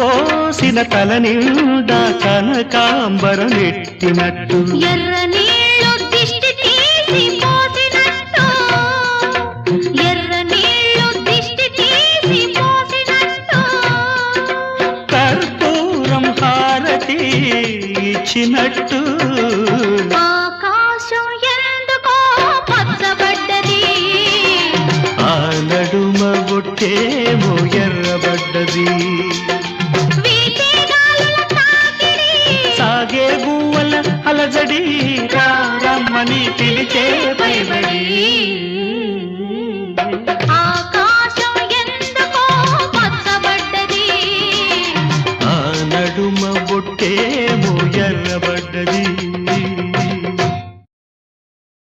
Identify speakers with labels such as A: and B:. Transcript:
A: పోసిన తల నిండా కనకాంబరం ఎట్టినట్టు
B: ఎర్ర నీళ్ళు దిష్టి తీసి పోసినట్టు ఎర్ర నీళ్ళు దిష్టి తీసి పోసినట్టు
A: కర్పూరం హారతి ఇచ్చినట్టు
B: ఆకాశం ఎందుకో పచ్చబడ్డది
A: ఆ నడుమ బొట్టేమో ఎర్రబడ్డది సాగే గువ్వల అలజడి రమ్మని పిలిచే పైబడి